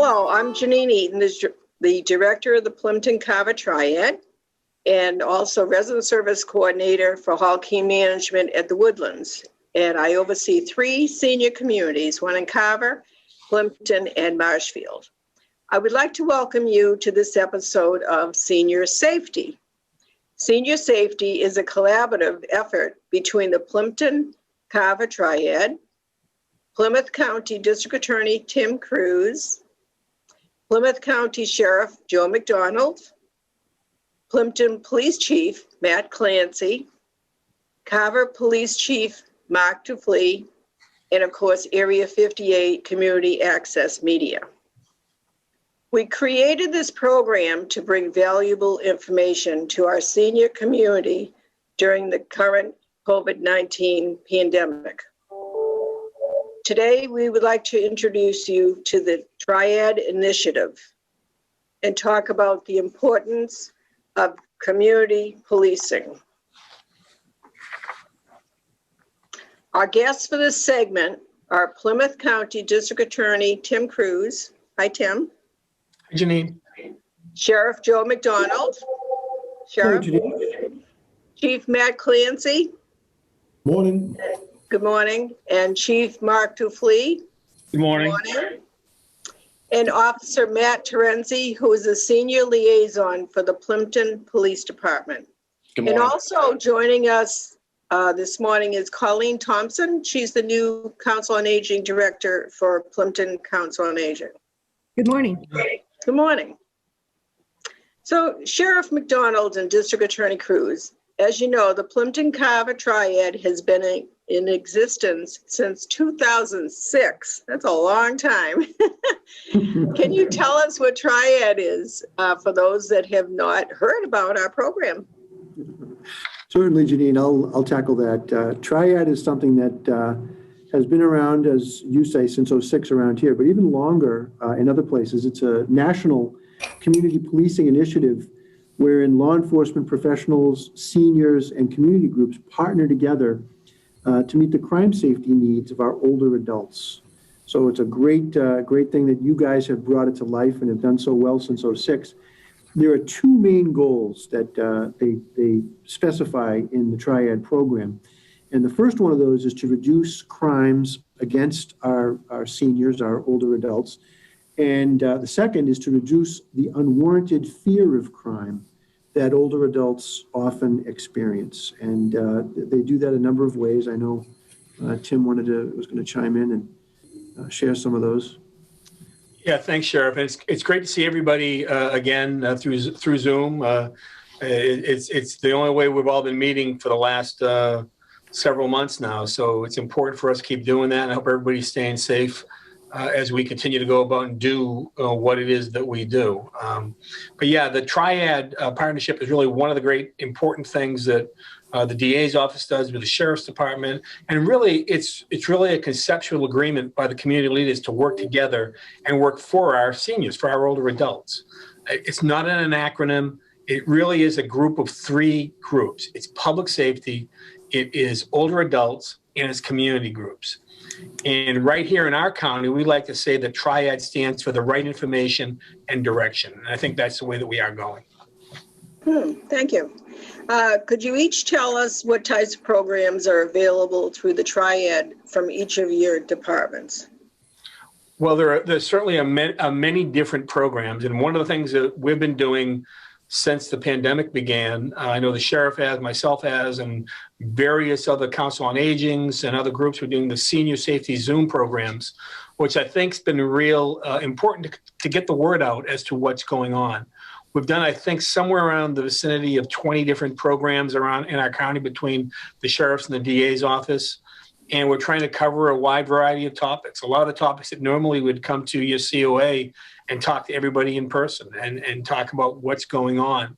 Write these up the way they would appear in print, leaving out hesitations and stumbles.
Hello, I'm Janine Eaton, the director of the Plimpton Carver Triad, and also resident service coordinator for Hall Key Management at the Woodlands. And I oversee 3 senior communities, one in Carver, Plimpton, and Marshfield. I would like to welcome you to this episode of Senior Safety. Senior Safety is a collaborative effort between the Plimpton Carver Triad, Plymouth County District Attorney Tim Cruz, Plymouth County Sheriff Joe McDonald, Plimpton Police Chief Matt Clancy, Carver Police Chief Mark Duffley, and of course Area 58 Community Access Media. We created this program to bring valuable information to our senior community during the current COVID-19 pandemic. Today, we would like to introduce you to the Triad Initiative and talk about the importance of community policing. Our guests for this segment are Plymouth County District Attorney Tim Cruz. Hi, Tim. Hi, Janine. Sheriff Joe McDonald. Sheriff. Hi, Janine. Chief Matt Clancy. Morning. Good morning. And Chief Mark Duffley. Good morning. Good morning. And Officer Matt Terenzi, who is a senior liaison for the Plimpton Police Department. Good morning. And also joining us this morning is Colleen Thompson. She's the new Council on Aging Director for Plimpton Council on Aging. Good morning. Good morning. So Sheriff McDonald and District Attorney Cruz, as you know, the Plimpton Carver Triad has been in existence since 2006. That's a long time. Can you tell us what Triad is for those that have not heard about our program? Certainly, Janine, I'll tackle that. Triad is something that has been around, as you say, since '06 around here, but even longer in other places. It's a national community policing initiative wherein law enforcement professionals, seniors, and community groups partner together to meet the crime safety needs of our older adults. So it's a great thing that you guys have brought it to life and have done so well since '06. There are 2 main goals that they specify in the Triad program. And the first one of those is to reduce crimes against our seniors, our older adults. And the second is to reduce the unwarranted fear of crime that older adults often experience. And they do that a number of ways. I know Tim was going to chime in and share some of those. Yeah, thanks, Sheriff. And it's great to see everybody again through Zoom. It's the only way we've all been meeting for the last several months now. So it's important for us to keep doing that. And I hope everybody's staying safe as we continue to go about and do what it is that we do. But yeah, the Triad partnership is really one of the great important things that the DA's office does with the Sheriff's Department. And really, it's really a conceptual agreement by the community leaders to work together and work for our seniors, for our older adults. It's not an acronym. It really is a group of 3 groups. It's public safety, it is older adults, and it's community groups. And right here in our county, we like to say that Triad stands for the right information and direction. And I think that's the way that we are going. Thank you. Could you each tell us what types of programs are available through the Triad from each of your departments? Well, there's certainly many different programs. And one of the things that we've been doing since the pandemic began, I know the sheriff has, myself has, and various other council on agings and other groups were doing the senior safety Zoom programs, which I think has been real important to get the word out as to what's going on. We've done, I think, somewhere around the vicinity of 20 different programs around in our county between the sheriff's and the DA's office. And we're trying to cover a wide variety of topics. A lot of the topics that normally would come to your COA and talk to everybody in person and talk about what's going on.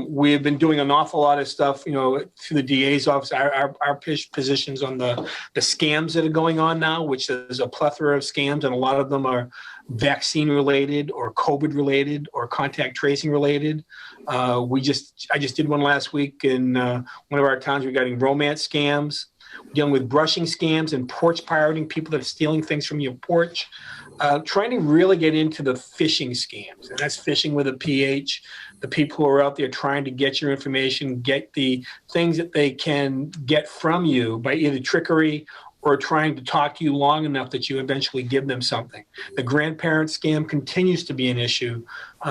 We've been doing an awful lot of stuff, through the DA's office, our positions on the scams that are going on now, which is a plethora of scams, and a lot of them are vaccine related or COVID related or contact tracing related. I just did one last week in one of our towns regarding romance scams. Dealing with brushing scams and porch pirating, people that are stealing things from your porch. trying to really get into the phishing scams, and that's phishing with a PH. The people who are out there trying to get your information, get the things that they can get from you by either trickery or trying to talk to you long enough that you eventually give them something. The grandparent scam continues to be an issue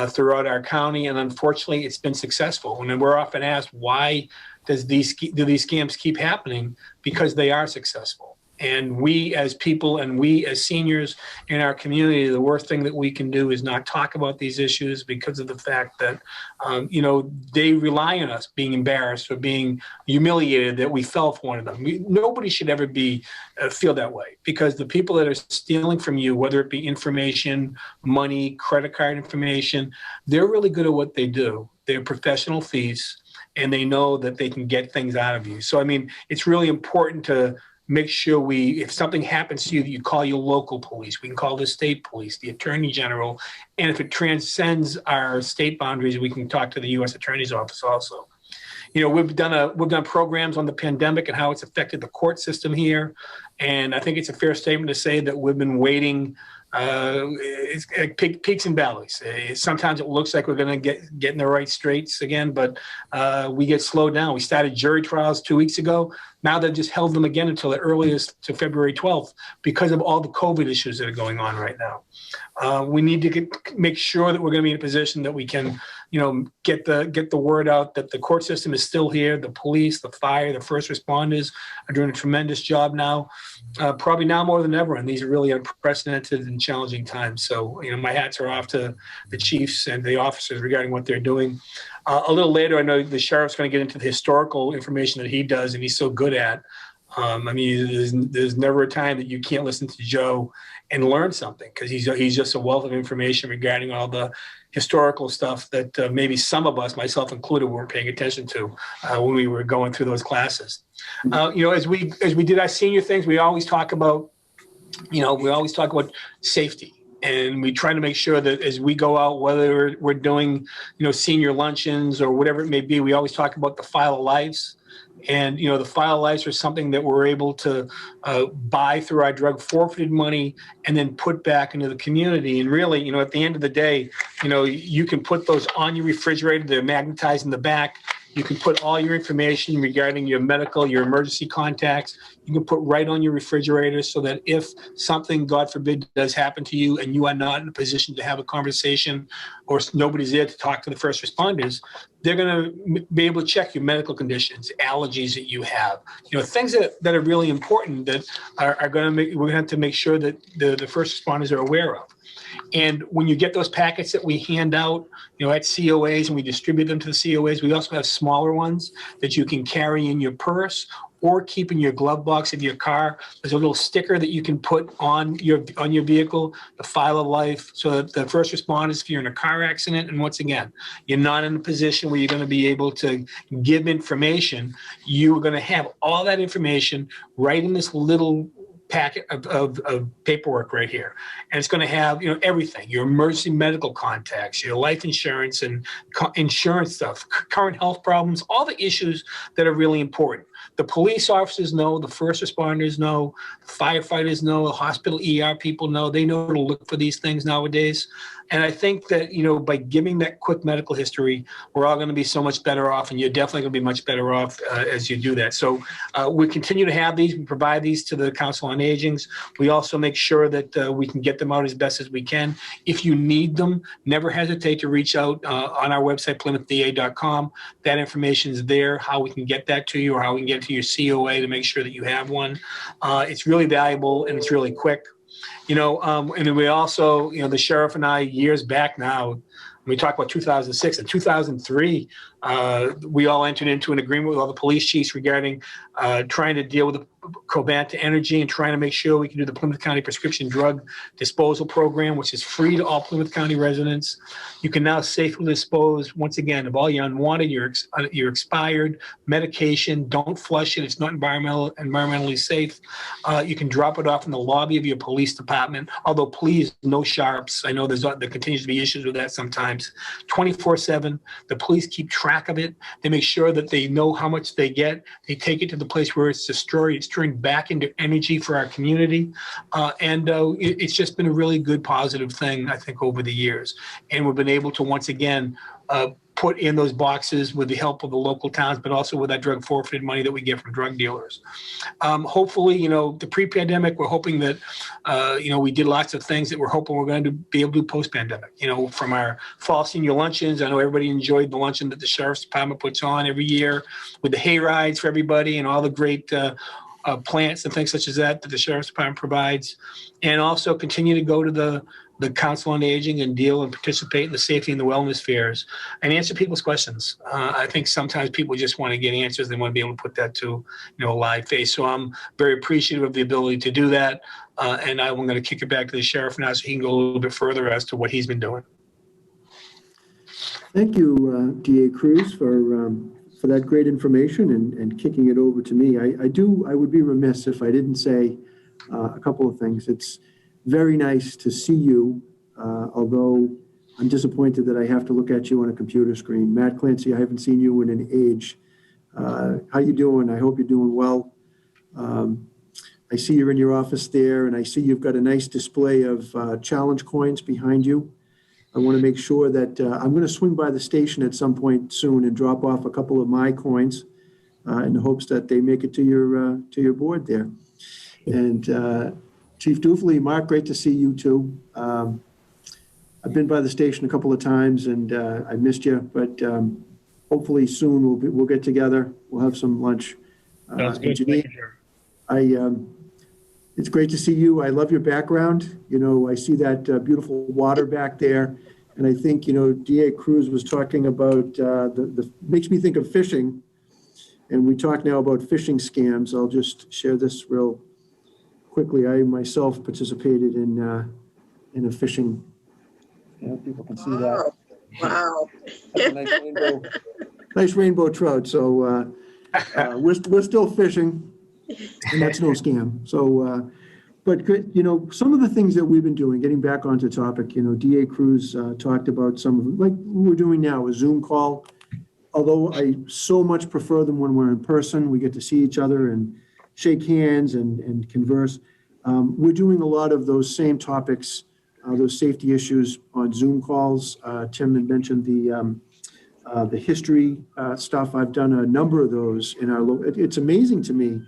throughout our county, and unfortunately, it's been successful. And we're often asked, why do these scams keep happening? Because they are successful. And we as people and we as seniors in our community, the worst thing that we can do is not talk about these issues because of the fact that, they rely on us being embarrassed or being humiliated that we fell for one of them. Nobody should ever feel that way, because the people that are stealing from you, whether it be information, money, credit card information, they're really good at what they do. They're professional thieves, and they know that they can get things out of you. So, I mean, it's really important to make sure if something happens to you, that you call your local police. We can call the state police, the attorney general. And if it transcends our state boundaries, we can talk to the U.S. Attorney's Office also. We've done programs on the pandemic and how it's affected the court system here. And I think it's a fair statement to say that we've been waiting. It's peaks and valleys. Sometimes it looks like we're going to get in the right straights again, but we get slowed down. We started jury trials 2 weeks ago. Now they've just held them again until the earliest to February 12th because of all the COVID issues that are going on right now. We need to make sure that we're going to be in a position that we can, get the word out that the court system is still here. The police, the fire, the first responders are doing a tremendous job now, probably now more than ever. And these are really unprecedented and challenging times. So, my hats are off to the chiefs and the officers regarding what they're doing. A little later, I know the sheriff's going to get into the historical information that he does, and he's so good at. There's never a time that you can't listen to Joe and learn something, because he's just a wealth of information regarding all the historical stuff that maybe some of us, myself included, weren't paying attention to when we were going through those classes. As we did our senior things, we always talk about safety. And we try to make sure that as we go out, whether we're doing, senior luncheons or whatever it may be, we always talk about the file of lives. And, the file of lives are something that we're able to buy through our drug forfeited money and then put back into the community. And really, at the end of the day, you can put those on your refrigerator. They're magnetized in the back. You can put all your information regarding your medical, your emergency contacts. You can put right on your refrigerator, so that if something, God forbid, does happen to you and you are not in a position to have a conversation, or nobody's there to talk to the first responders, they're going to be able to check your medical conditions, allergies that you have, things that are really important that are going to we're going to have to make sure that the first responders are aware of. And when you get those packets that we hand out, at COAs, and we distribute them to the COAs, we also have smaller ones that you can carry in your purse or keep in your glove box of your car. There's a little sticker that you can put on your vehicle, the file of life, so that the first responders, if you're in a car accident, and once again, you're not in a position where you're going to be able to give information, you're going to have all that information right in this little packet of paperwork right here. And it's going to have, everything, your emergency medical contacts, your life insurance and insurance stuff, current health problems, all the issues that are really important. The police officers know, the first responders know, the firefighters know, the hospital ER people know. They know to look for these things nowadays. And I think that, by giving that quick medical history, we're all going to be so much better off, and you're definitely going to be much better off as you do that. So we continue to have these. We provide these to the Council on Aging. We also make sure that we can get them out as best as we can. If you need them, never hesitate to reach out on our website, PlymouthDA.com. That information is there, how we can get that to you, or how we can get it to your COA to make sure that you have one. It's really valuable, and it's really quick. And then we also, the sheriff and I, years back now, we talk about 2006 and 2003, we all entered into an agreement with all the police chiefs regarding trying to deal with the Cobanta Energy and trying to make sure we can do the Plymouth County Prescription Drug Disposal Program, which is free to all Plymouth County residents. You can now safely dispose, once again, of all your unwanted, your expired medication. Don't flush it. It's not environmentally safe. You can drop it off in the lobby of your police department, although please, no sharps. I know there continues to be issues with that sometimes. 24/7, the police keep track of it. They make sure that they know how much they get. They take it to the place where it's destroyed. It's turned back into energy for our community. It's just been a really good, positive thing, I think, over the years. And we've been able to, once again, put in those boxes with the help of the local towns, but also with that drug forfeited money that we get from drug dealers. Hopefully, the pre-pandemic, we're hoping that, we did lots of things that we're hoping we're going to be able to do post-pandemic, from our fall senior luncheons. I know everybody enjoyed the luncheon that the Sheriff's Department puts on every year with the hay rides for everybody and all the great plants and things such as that the Sheriff's Department provides. And also continue to go to the Council on Aging and deal and participate in the safety and the wellness fairs and answer people's questions. I think sometimes people just want to get answers. They want to be able to put that to, a live face. So I'm very appreciative of the ability to do that. And I'm going to kick it back to the sheriff now so he can go a little bit further as to what he's been doing. Thank you, DA Cruz, for that great information and kicking it over to me. I would be remiss if I didn't say a couple of things. It's very nice to see you, although I'm disappointed that I have to look at you on a computer screen. Matt Clancy, I haven't seen you in an age. How you doing? I hope you're doing well. I see you're in your office there, and I see you've got a nice display of challenge coins behind you. I want to make sure that I'm going to swing by the station at some point soon and drop off a couple of my coins in the hopes that they make it to your board there. And Chief Dufley, Mark, great to see you too. I've been by the station a couple of times and I missed you, but hopefully soon we'll get together. We'll have some lunch. Sounds good. Janine, it's great to see you. I love your background. I see that beautiful water back there. And I think, DA Cruz was talking about, makes me think of fishing. And we talk now about fishing scams. I'll just share this real quickly. I myself participated in a fishing. People can see that. Wow. Nice rainbow trout. So we're still fishing, and that's no scam. So, but some of the things that we've been doing, getting back onto topic, DA Cruz talked about some of, like we're doing now, a Zoom call. Although I so much prefer them when we're in person, we get to see each other and shake hands and converse. We're doing a lot of those same topics, those safety issues on Zoom calls. Tim had mentioned the history stuff. I've done a number of those in our. It's amazing to me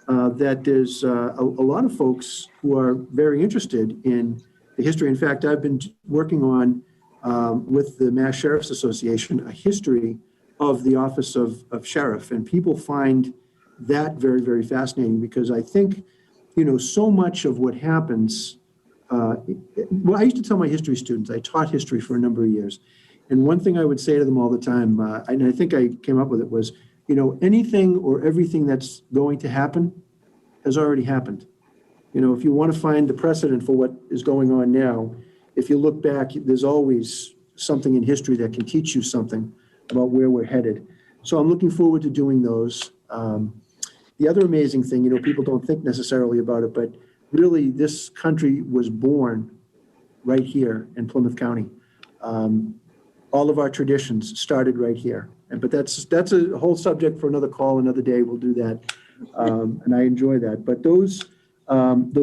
that there's a lot of folks who are very interested in the history. In fact, I've been working on with the Mass Sheriff's Association a history of the office of sheriff, and people find that very, very fascinating because I think, so much of what happens, well, I used to tell my history students, I taught history for a number of years, and one thing I would say to them all the time, and I think I came up with it was, anything or everything that's going to happen has already happened. If you want to find the precedent for what is going on now, if you look back, there's always something in history that can teach you something about where we're headed. So I'm looking forward to doing those. The other amazing thing, people don't think necessarily about it, but really this country was born right here in Plymouth County. All of our traditions started right here. But that's a whole subject for another call, another day. We'll do that. And I enjoy that. But those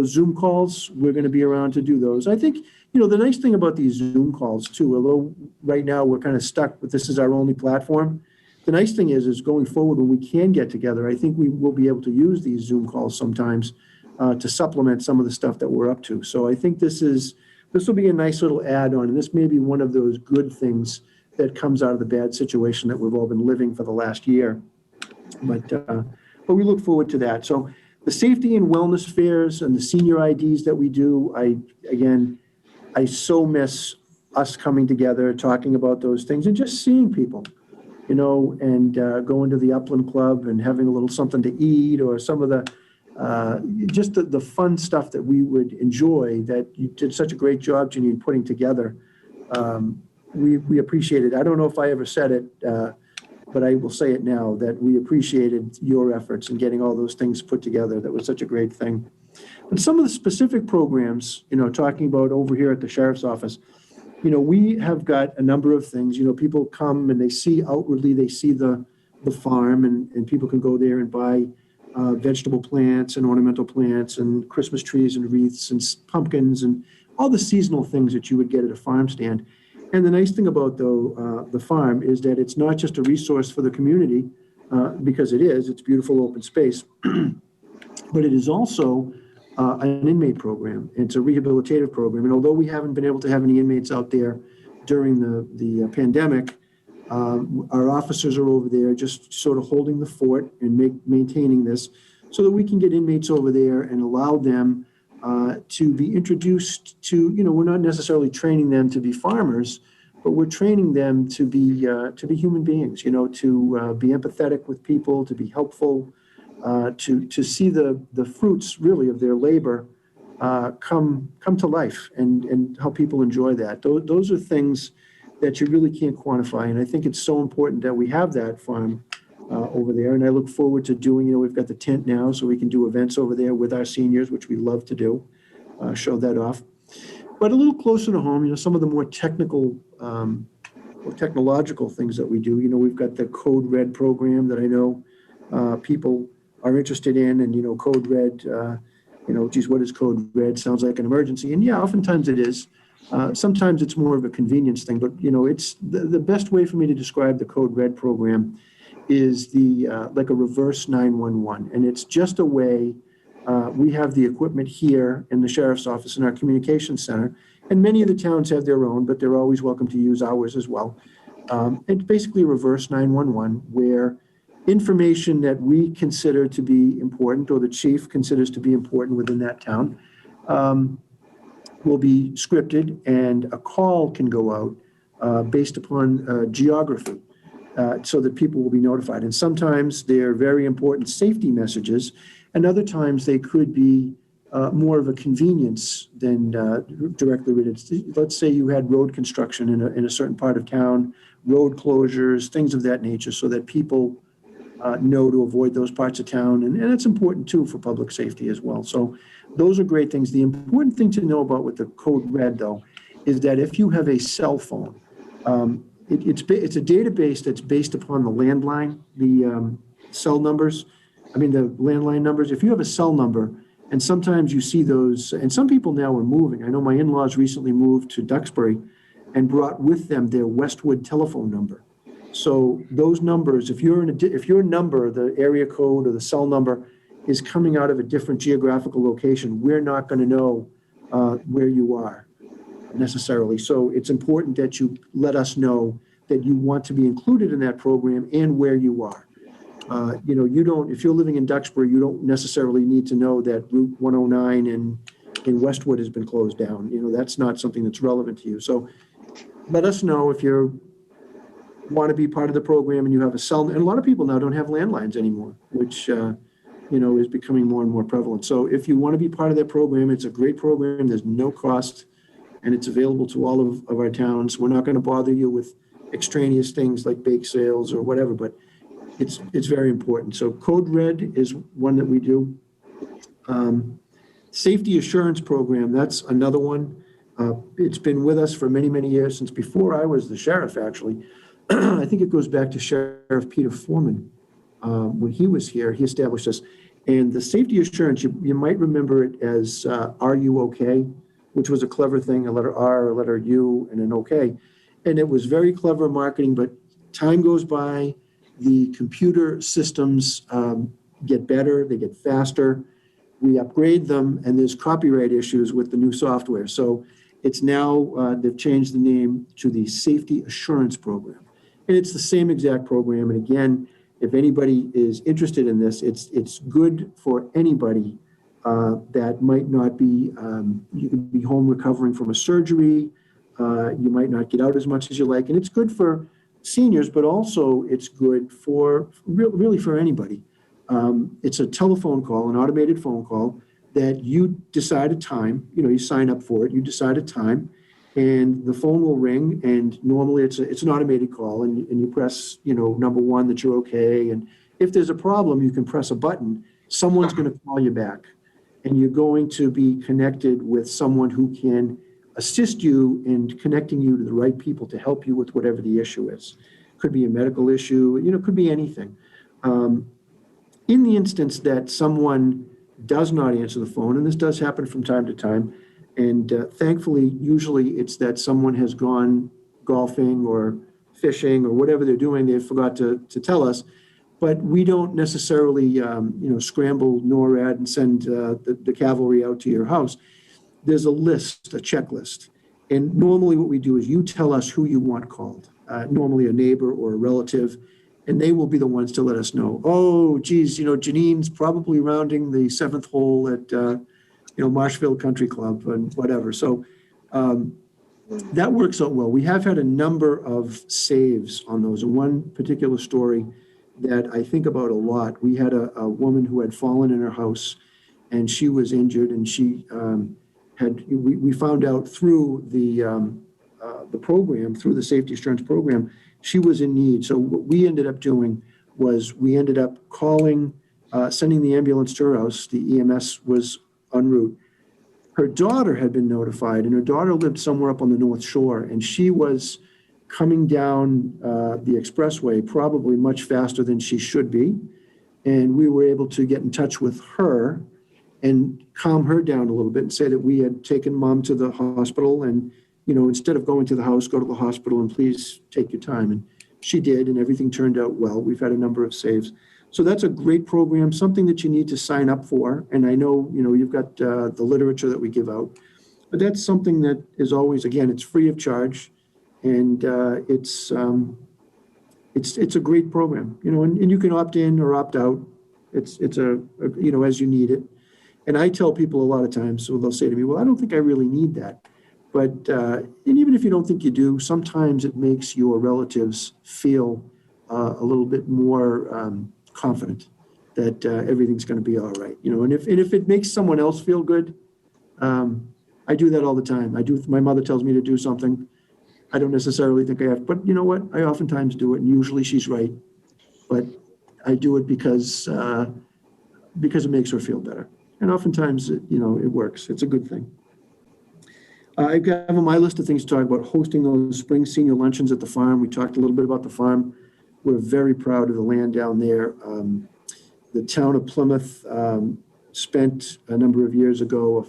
Zoom calls, we're going to be around to do those. I think, the nice thing about these Zoom calls too, although right now we're kind of stuck with this is our only platform, the nice thing is going forward when we can get together, I think we will be able to use these Zoom calls sometimes to supplement some of the stuff that we're up to. So I think this will be a nice little add-on, and this may be one of those good things that comes out of the bad situation that we've all been living for the last year. But we look forward to that. So the safety and wellness fairs and the senior IDs that we do, I so miss us coming together, talking about those things and just seeing people, and going to the Upland Club and having a little something to eat or some of the, just the fun stuff that we would enjoy that you did such a great job, Janine, putting together. We appreciate it. I don't know if I ever said it, but I will say it now that we appreciated your efforts in getting all those things put together. That was such a great thing. But some of the specific programs, talking about over here at the Sheriff's Office, we have got a number of things. People come and they see outwardly, they see the farm and people can go there and buy vegetable plants and ornamental plants and Christmas trees and wreaths and pumpkins and all the seasonal things that you would get at a farm stand. And the nice thing about the farm is that it's not just a resource for the community, because it's beautiful open space, but it is also an inmate program. It's a rehabilitative program. And although we haven't been able to have any inmates out there during the pandemic, our officers are over there just sort of holding the fort and maintaining this so that we can get inmates over there and allow them to be introduced to, we're not necessarily training them to be farmers, but we're training them to be human beings, to be empathetic with people, to be helpful, to see the fruits really of their labor come to life and how people enjoy that. Those are things that you really can't quantify. And I think it's so important that we have that farm over there. And I look forward to doing, we've got the tent now, so we can do events over there with our seniors, which we love to do, show that off. But a little closer to home, some of the more technical or technological things that we do. We've got the Code Red program that I know people are interested in, and, Code Red, geez, what is Code Red? Sounds like an emergency. And yeah, oftentimes it is. Sometimes it's more of a convenience thing, but it's the best way for me to describe the Code Red program is like a reverse 911. And it's just a way, we have the equipment here in the sheriff's office in our communications center, and many of the towns have their own, but they're always welcome to use ours as well. It's basically a reverse 911 where information that we consider to be important, or the chief considers to be important within that town, will be scripted, and a call can go out based upon geography, so that people will be notified. And sometimes they're very important safety messages, and other times they could be more of a convenience than directly related. Let's say you had road construction in a certain part of town, road closures, things of that nature, so that people know to avoid those parts of town. And it's important too for public safety as well. So those are great things. The important thing to know about with the Code Red, though, is that if you have a cell phone, it's a database that's based upon the landline, the cell numbers, the landline numbers. If you have a cell number, and sometimes you see those, and some people now are moving. I know my in-laws recently moved to Duxbury and brought with them their Westwood telephone number. So those numbers, if your number, the area code or the cell number is coming out of a different geographical location, we're not going to know where you are necessarily. So it's important that you let us know that you want to be included in that program and where you are. If you're living in Duxbury, you don't necessarily need to know that Route 109 in Westwood has been closed down. That's not something that's relevant to you. So let us know if you want to be part of the program and you have a cell. And a lot of people now don't have landlines anymore, which, is becoming more and more prevalent. So if you want to be part of that program, it's a great program. There's no cost, and it's available to all of our towns. We're not going to bother you with extraneous things like bake sales or whatever, but it's very important. So Code Red is one that we do. Safety Assurance Program, that's another one. It's been with us for many, many years, since before I was the sheriff, actually. I think it goes back to Sheriff Peter Foreman. When he was here, he established this. And the safety assurance, you might remember it as Are You Okay? Which was a clever thing, a letter R, a letter U, and an OK. And it was very clever marketing, but time goes by, the computer systems get better, they get faster, we upgrade them, and there's copyright issues with the new software. So it's now, they've changed the name to the Safety Assurance Program. And it's the same exact program. And again, if anybody is interested in this, it's good for anybody that might not be, you could be home recovering from a surgery, you might not get out as much as you like, and it's good for seniors, but also it's good for really for anybody. It's a telephone call, an automated phone call that you decide a time, you sign up for it, you decide a time, and the phone will ring, and normally it's an automated call, and you press, number one, that you're okay, and if there's a problem, you can press a button, someone's going to call you back, and you're going to be connected with someone who can assist you in connecting you to the right people to help you with whatever the issue is. Could be a medical issue, could be anything. in the instance that someone does not answer the phone, and this does happen from time to time, and thankfully, usually it's that someone has gone golfing or fishing or whatever they're doing, they forgot to tell us, but we don't necessarily, scramble NORAD and send the cavalry out to your house. There's a list, a checklist. And normally what we do is you tell us who you want called, normally a neighbor or a relative, and they will be the ones to let us know, oh, geez, Janine's probably rounding the 7th hole at, Marshfield Country Club and whatever. So that works out well. We have had a number of saves on those. And one particular story that I think about a lot, we had a woman who had fallen in her house and she was injured, and she we found out through the program, through the safety assurance program, she was in need. So what we ended up doing was we ended up calling, sending the ambulance to her house. The EMS was en route. Her daughter had been notified, and her daughter lived somewhere up on the North Shore, and she was coming down the expressway probably much faster than she should be. And we were able to get in touch with her and calm her down a little bit and say that we had taken mom to the hospital, and, instead of going to the house, go to the hospital and please take your time. And she did, and everything turned out well. We've had a number of saves. So that's a great program, something that you need to sign up for. And I know, you've got the literature that we give out, but that's something that is always, again, it's free of charge. And it's a great program, and you can opt in or opt out. It's as you need it. And I tell people a lot of times, so they'll say to me, well, I don't think I really need that. But, and even if you don't think you do, sometimes it makes your relatives feel a little bit more confident that everything's going to be all right. And if it makes someone else feel good, I do that all the time. My mother tells me to do something. I don't necessarily think I have, but you know what? I oftentimes do it, and usually she's right. But I do it because it makes her feel better. And oftentimes, it works. It's a good thing. I have on my list of things to talk about hosting those spring senior luncheons at the farm. We talked a little bit about the farm. We're very proud of the land down there. The town of Plymouth spent a number of years ago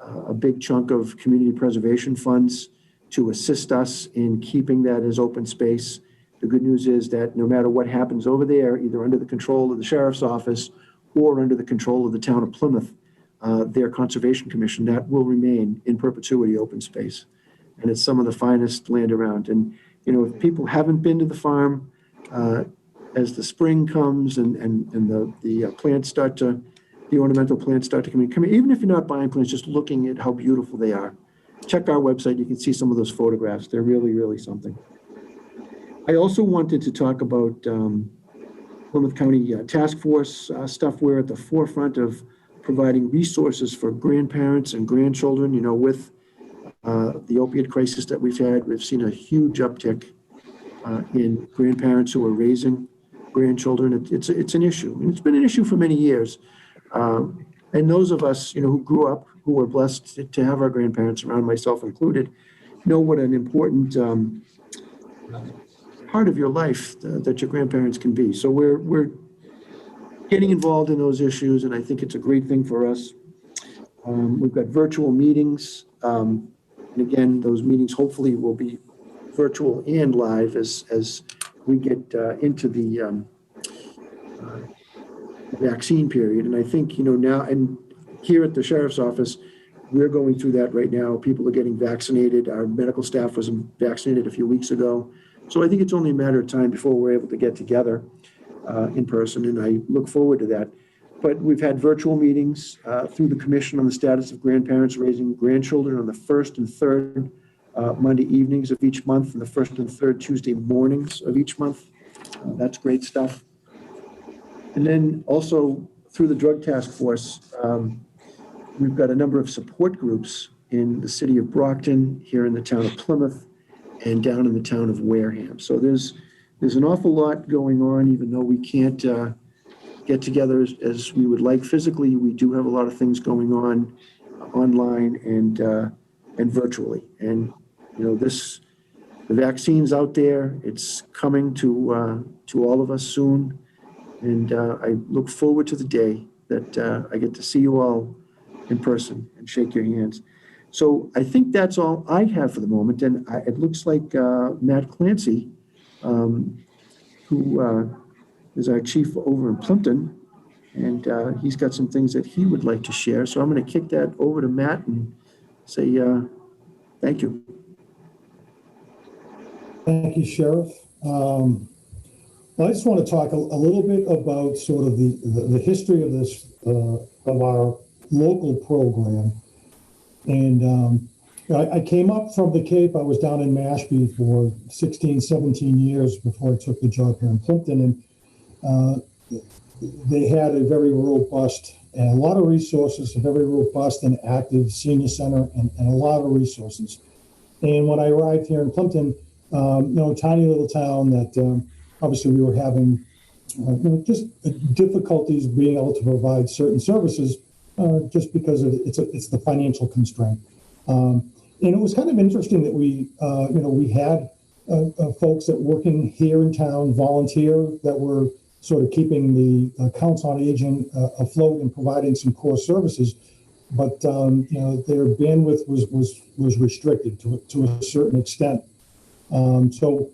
a big chunk of community preservation funds to assist us in keeping that as open space. The good news is that no matter what happens over there, either under the control of the sheriff's office or under the control of the town of Plymouth, their conservation commission, that will remain in perpetuity open space. And it's some of the finest land around. And, if people haven't been to the farm, as the spring comes and the plants the ornamental plants start to come in, even if you're not buying plants, just looking at how beautiful they are. Check our website. You can see some of those photographs. They're really, really something. I also wanted to talk about Plymouth County Task Force stuff. We're at the forefront of providing resources for grandparents and grandchildren. With the opiate crisis that we've had, we've seen a huge uptick in grandparents who are raising grandchildren. It's an issue, and it's been an issue for many years. And those of us, who grew up, who were blessed to have our grandparents around, myself included, know what an important part of your life that your grandparents can be. So we're getting involved in those issues, and I think it's a great thing for us. We've got virtual meetings, and again, those meetings hopefully will be virtual and live as we get into the vaccine period. And I think, now, and here at the sheriff's office, we're going through that right now. People are getting vaccinated. Our medical staff was vaccinated a few weeks ago. So I think it's only a matter of time before we're able to get together in person, and I look forward to that. But we've had virtual meetings through the commission on the status of grandparents raising grandchildren on the first and third Monday evenings of each month and the first and third Tuesday mornings of each month. That's great stuff. And then also through the Drug Task Force, we've got a number of support groups in the city of Brockton, here in the town of Plymouth, and down in the town of Wareham. So there's an awful lot going on, even though we can't get together as we would like physically. We do have a lot of things going on online and virtually. And the vaccine's out there. It's coming to all of us soon. And I look forward to the day that I get to see you all in person and shake your hands. So I think that's all I have for the moment. And it looks like Matt Clancy, who is our chief over in Plimpton, and he's got some things that he would like to share. So I'm going to kick that over to Matt and say thank you. Thank you, Sheriff. I just want to talk a little bit about sort of the history of this, of our local program. And I came up from the Cape. I was down in Mashpee for 16, 17 years before I took the job here in Plimpton. And they had a very robust and a lot of resources, a very robust and active senior center and a lot of resources. And when I arrived here in Plimpton, tiny little town that obviously we were having just difficulties being able to provide certain services just because of it's the financial constraint. And it was kind of interesting that we had folks that working here in town volunteer that were sort of keeping the Council on Aging afloat and providing some core services, but their bandwidth was restricted to a certain extent. So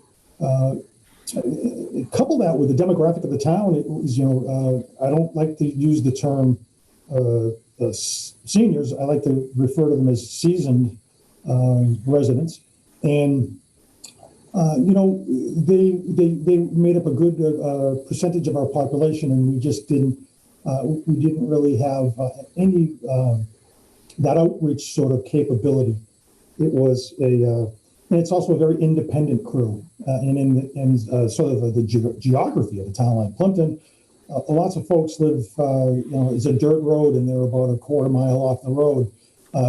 couple that with the demographic of the town, it was I don't like to use the term seniors. I like to refer to them as seasoned residents, and they made up a good percentage of our population, and we just didn't really have any that outreach sort of capability. It was and it's also a very independent crew, and in sort of the geography of a town like Plimpton, lots of folks live, it's a dirt road, and they're about a quarter mile off the road.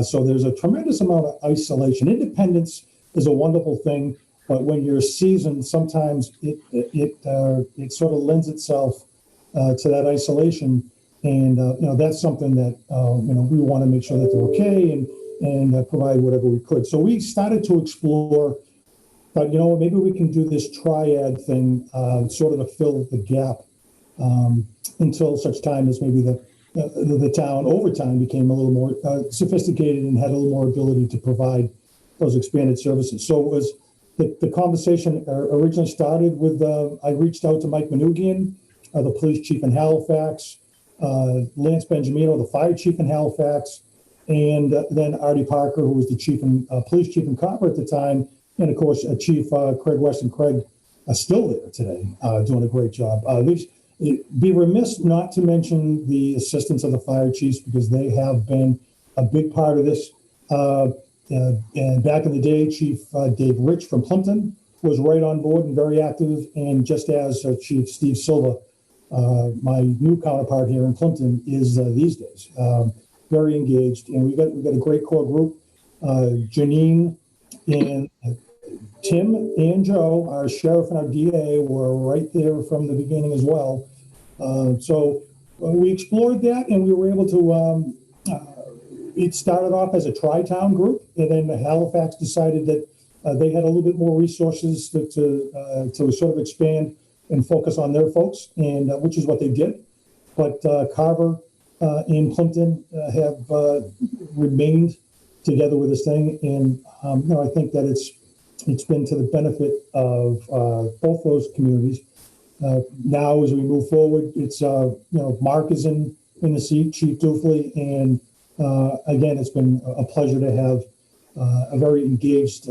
So there's a tremendous amount of isolation. Independence is a wonderful thing, but when you're seasoned, sometimes it sort of lends itself to that isolation, and that's something that we want to make sure that they're okay and provide whatever we could. So we started to explore, but maybe we can do this triad thing sort of to fill the gap until such time as maybe the town over time became a little more sophisticated and had a little more ability to provide those expanded services. So it was the conversation originally started with I reached out to Mike Manugian, the police chief in Halifax, Lance Benjamino, the fire chief in Halifax, and then Artie Parker, who was the police chief in Copper at the time, and of course Chief Craig Weston. Craig still there today, doing a great job. Be remiss not to mention the assistance of the fire chiefs, because they have been a big part of this. And back in the day, Chief Dave Rich from Plimpton was right on board and very active, and just as Chief Steve Silva, my new counterpart here in Plimpton, is these days. Very engaged, and we got a great core group. Janine and Tim and Joe, our sheriff and our DA, were right there from the beginning as well. So we explored that, and we were able to. It started off as a tri-town group, and then Halifax decided that they had a little bit more resources to sort of expand and focus on their folks, and which is what they did. But Carver and Plimpton have remained together with this thing, and I think that it's been to the benefit of both those communities. Now, as we move forward, it's Mark is in the seat, Chief Dufley, and again, it's been a pleasure to have a very engaged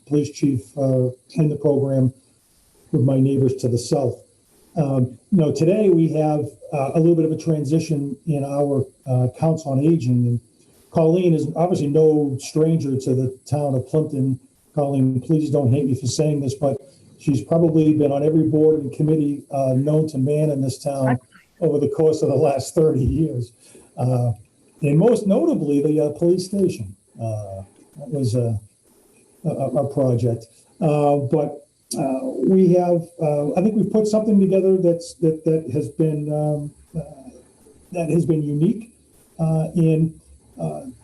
police chief in the program with my neighbors to the south. Today we have a little bit of a transition in our Council on Aging. And Colleen is obviously no stranger to the town of Plimpton. Colleen, please don't hate me for saying this, but she's probably been on every board and committee known to man in this town over the course of the last 30 years. And most notably, the police station. That was a project. But we have, I think we've put something together that has been unique.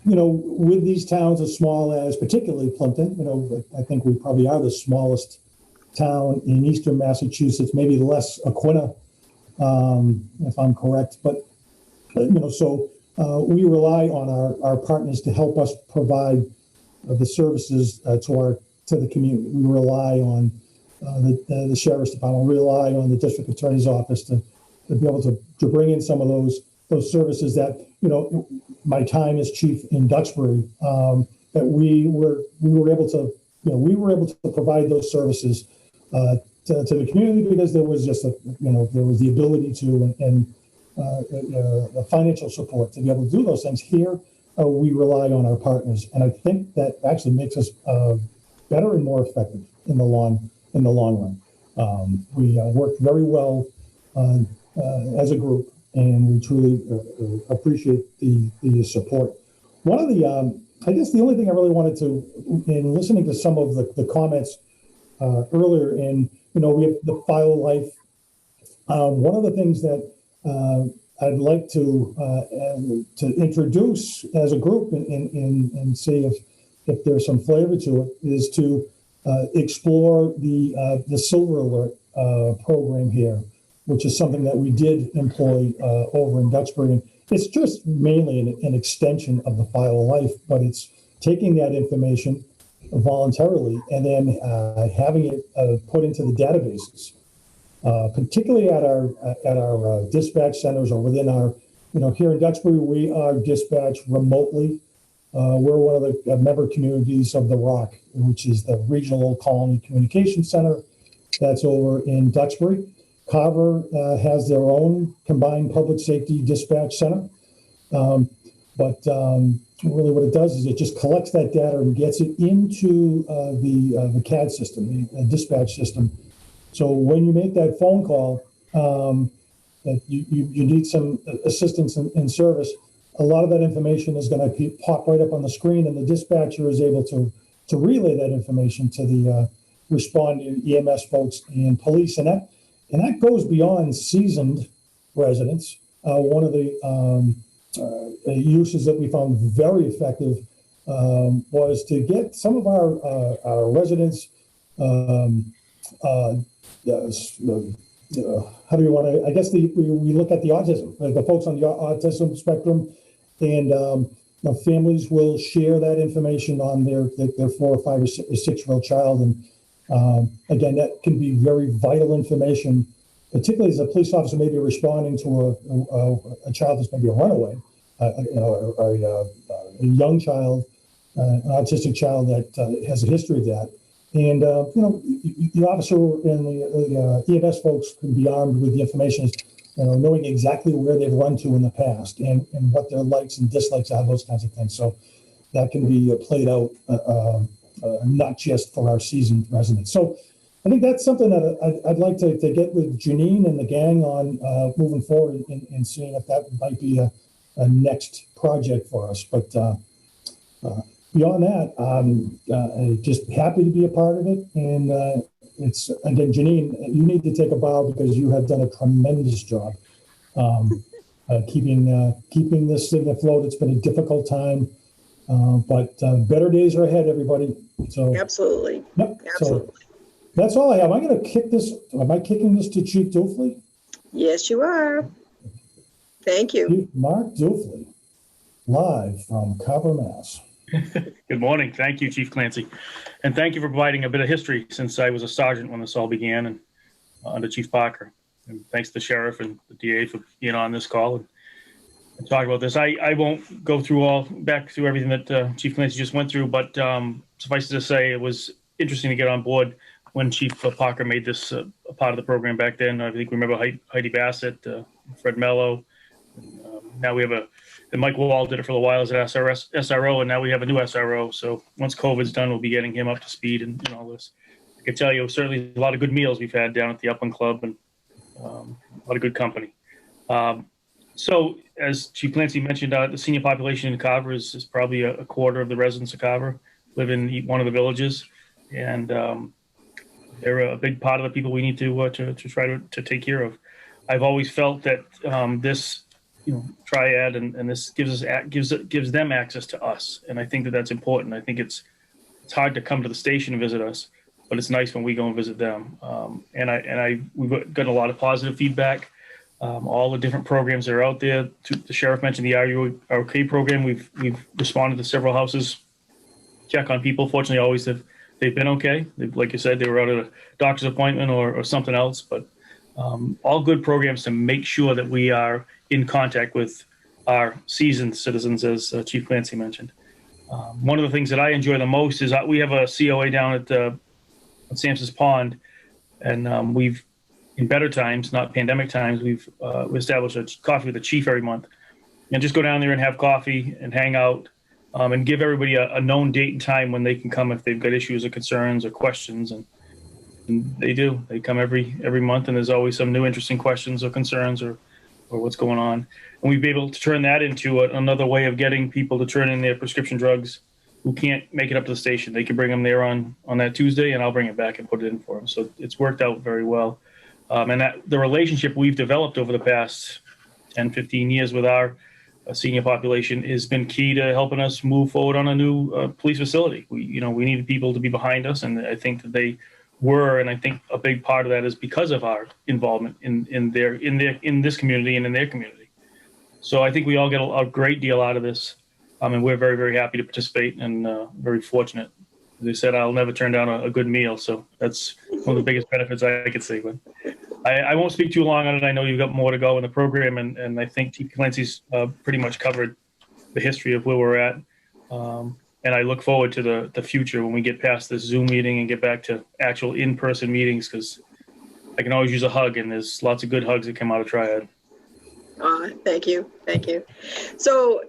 With these towns as small as, particularly Plimpton, I think we probably are the smallest town in eastern Massachusetts, maybe less Aquina if I'm correct. But so we rely on our partners to help us provide the services to the community. We rely on the sheriff's department. We rely on the district attorney's office to be able to bring in some of those services that my time as chief in Duxbury, that we were able to provide those services to the community, because there was just there was the ability to and the financial support to be able to do those things. Here we rely on our partners, and I think that actually makes us better and more effective in the long run. We work very well as a group, and we truly appreciate the support. One of the, I guess the only thing I really wanted to, in listening to some of the comments earlier, and we have the file life. One of the things that I'd like to introduce as a group and see if there's some flavor to it, is to explore the Silver Alert program here, which is something that we did employ over in Duxbury. And it's just mainly an extension of the file life, but it's taking that information voluntarily and then having it put into the databases, particularly at our dispatch centers, or within our, here in Duxbury, we are dispatched remotely. We're one of the member communities of the ROC, which is the Regional Colony Communication Center. That's over in Duxbury. Carver has their own combined public safety dispatch center. But really what it does is it just collects that data and gets it into the CAD system, the dispatch system. So when you make that phone call, you need some assistance in service, a lot of that information is going to pop right up on the screen, and the dispatcher is able to relay that information to the responding EMS folks and police. And that goes beyond seasoned residents. One of the uses that we found very effective was to get some of our residents, how do we want to, I guess we look at the autism, the folks on the autism spectrum, and families will share that information on their 4 or 5 or 6-year-old child. And again, that can be very vital information, particularly as a police officer may be responding to a child that's maybe a runaway, a young child, an autistic child that has a history of that. And, the officer and the EMS folks can be armed with the information, knowing exactly where they've run to in the past and what their likes and dislikes are, those kinds of things. So that can be played out, not just for our seasoned residents. So I think that's something that I'd like to get with Janine and the gang on moving forward and seeing if that might be a next project for us. But beyond that, I'm just happy to be a part of it. And it's, again, Janine, you need to take a bow because you have done a tremendous job keeping this thing afloat. It's been a difficult time, but better days are ahead, everybody. So Absolutely. Yep. Absolutely. So that's all I have. Am I kicking this to Chief Dufley? Yes, you are. Thank you. Chief Mark Dufley, live from Carver, Mass. Good morning. Thank you, Chief Clancy. And thank you for providing a bit of history, since I was a sergeant when this all began, and under Chief Parker. And thanks to the sheriff and the DA for being on this call and talk about this. I won't go back through everything that Chief Clancy just went through, but suffice it to say, it was interesting to get on board when Chief Parker made this a part of the program back then. I think we remember Heidi Bassett, Fred Mello. Now we have and Mike Wall did it for a while as an SRO, and now we have a new SRO. So once COVID's done, we'll be getting him up to speed and all this. I can tell you, certainly a lot of good meals we've had down at the Upland Club, and a lot of good company. So as Chief Clancy mentioned, the senior population in Carver is probably a quarter of the residents of Carver live in one of the villages, and they're a big part of the people we need to try to take care of. I've always felt that this Triad and this gives them access to us, and I think that that's important. I think it's hard to come to the station and visit us, but it's nice when we go and visit them. And we've gotten a lot of positive feedback. all the different programs that are out there. The sheriff mentioned the RUOK program. We've responded to several houses, check on people. Fortunately, always they've been okay. Like you said, they were out at a doctor's appointment or something else, but all good programs to make sure that we are in contact with our seasoned citizens, as Chief Clancy mentioned. One of the things that I enjoy the most is we have a COA down at Sampson's Pond, and we've, in better times, not pandemic times, we've established a coffee with the chief every month, and just go down there and have coffee and hang out, and give everybody a known date and time when they can come if they've got issues or concerns or questions, and they do. They come every month, and there's always some new interesting questions or concerns or what's going on. And we've been able to turn that into another way of getting people to turn in their prescription drugs who can't make it up to the station. They can bring them there on that Tuesday, and I'll bring it back and put it in for them. So it's worked out very well. And that the relationship we've developed over the past 10, 15 years with our senior population has been key to helping us move forward on a new police facility. We needed people to be behind us, and I think that they were, and I think a big part of that is because of our involvement in this community and in their community. So I think we all get a great deal out of this, and we're very, very happy to participate and very fortunate. As I said, I'll never turn down a good meal, so that's one of the biggest benefits I could see. But I won't speak too long on it. I know you've got more to go in the program, and I think Chief Clancy's pretty much covered the history of where we're at. And I look forward to the future when we get past this Zoom meeting and get back to actual in-person meetings, because I can always use a hug, and there's lots of good hugs that come out of Triad. Thank you. Thank you. So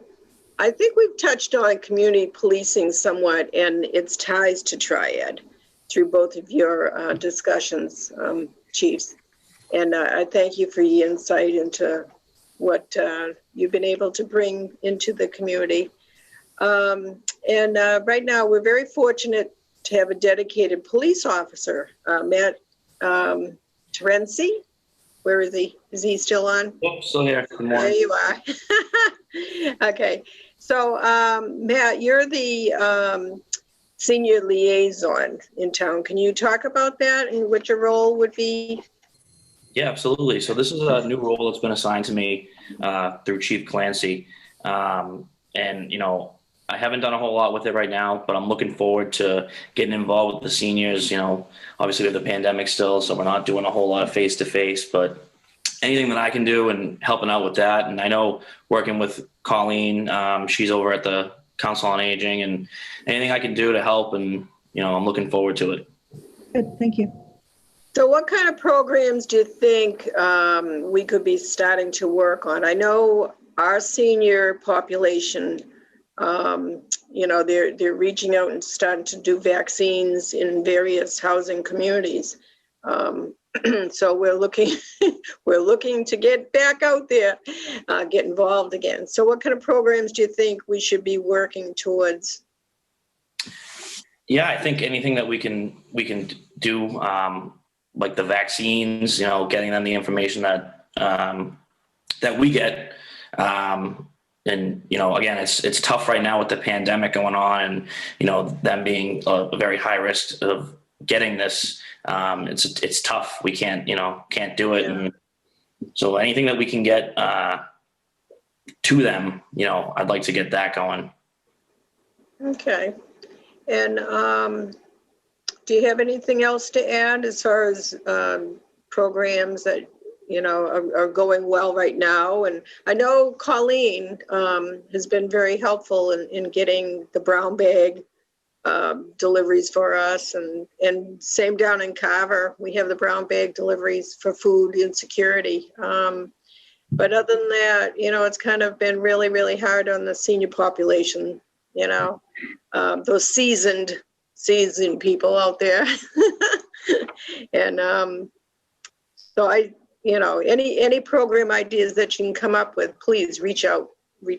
I think we've touched on community policing somewhat and its ties to Triad through both of your discussions, chiefs. And I thank you for your insight into what you've been able to bring into the community. And right now, we're very fortunate to have a dedicated police officer, Matt Terenzi. Where is he? Is he still on? Yep, still here. Good morning. There you are. Okay. So, Matt, you're the senior liaison in town. Can you talk about that and what your role would be? Yeah, absolutely. So this is a new role that's been assigned to me through Chief Clancy. And, I haven't done a whole lot with it right now, but I'm looking forward to getting involved with the seniors. Obviously we have the pandemic still, so we're not doing a whole lot of face-to-face, but anything that I can do and helping out with that. And I know working with Colleen, she's over at the Council on Aging, and anything I can do to help, and, I'm looking forward to it. Good, thank you. So what kind of programs do you think we could be starting to work on? I know our senior population, they're reaching out and starting to do vaccines in various housing communities. So we're looking to get back out there, get involved again. So what kind of programs do you think we should be working towards? Yeah, I think anything that we can do, like the vaccines, getting them the information that we get. And, again, it's tough right now with the pandemic going on, and, them being a very high risk of getting this. It's tough. We can't do it. And so anything that we can get to them, I'd like to get that going. Okay. And do you have anything else to add as far as programs that are going well right now? And I know Colleen has been very helpful in getting the brown bag deliveries for us, and same down in Carver, we have the brown bag deliveries for food insecurity. But other than that, it's kind of been really, really hard on the senior population, those seasoned people out there. And so any program ideas that you can come up with, please reach out. And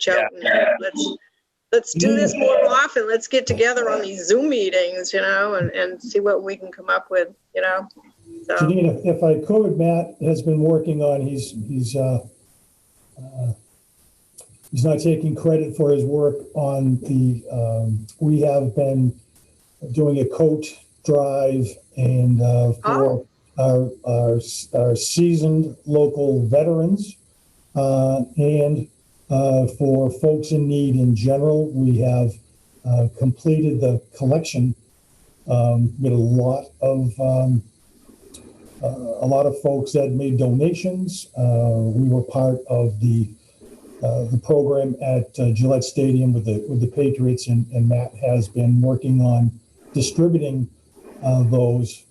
let's do this more often. Let's get together on these Zoom meetings, and see what we can come up with, So. Janine, if I could, Matt has been working on, he's not taking credit for his work on we have been doing a coat drive and our seasoned local veterans, and for folks in need in general. We have completed the collection with a lot of folks that made donations. We were part of the program at Gillette Stadium with the Patriots, and Matt has been working on distributing those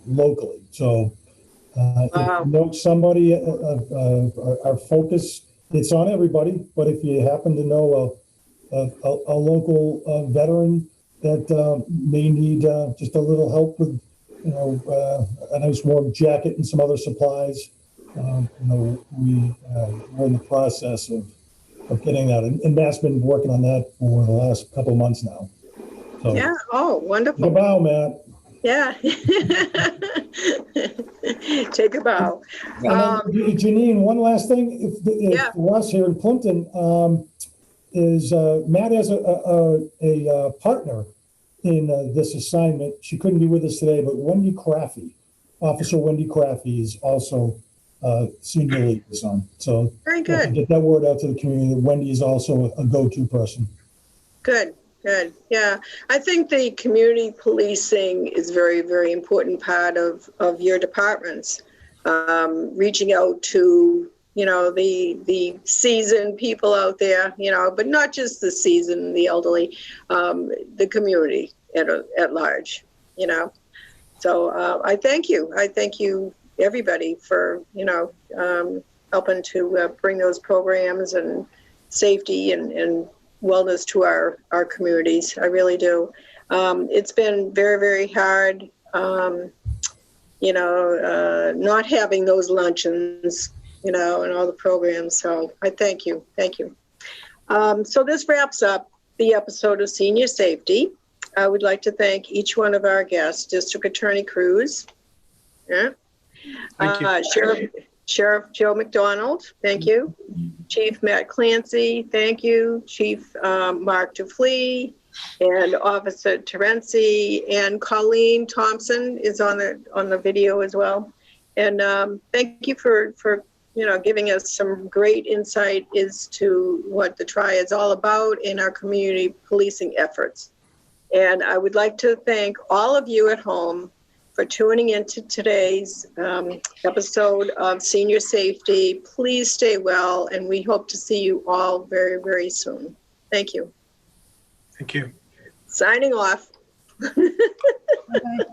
locally. So if you know somebody, our focus, it's on everybody, but if you happen to know a local veteran that may need just a little help with, a nice warm jacket and some other supplies, we're in the process of getting that. And Matt's been working on that for the last couple of months now. So, Yeah. Oh, wonderful. Take a bow, Matt. Yeah. Take a bow. And then, Janine, one last thing, for us here in Plimpton, is Matt has a partner in this assignment. She couldn't be with us today, but Officer Wendy Craffey is also senior liaison. So Very good. Get that word out to the community that Wendy is also a go-to person. Good. Yeah. I think the community policing is very, very important part of your departments. Reaching out to, the seasoned people out there, but not just the seasoned, the elderly, the community at large, So I thank you. I thank you, everybody, for, helping to bring those programs and safety and wellness to our communities. I really do. It's been very, very hard, not having those luncheons, and all the programs. So I thank you. Thank you. So this wraps up the episode of Senior Safety. I would like to thank each one of our guests, District Attorney Cruz, Thank you. Sheriff Joe McDonald, thank you. Chief Matt Clancy, thank you. Chief Mark Duflee, and Officer Terenzi, and Colleen Thompson is on the video as well. And thank you for giving us some great insight as to what the Triad's all about in our community policing efforts. And I would like to thank all of you at home for tuning into today's episode of Senior Safety. Please stay well, and we hope to see you all very, very soon. Thank you. Thank you. Signing off. Bye-bye.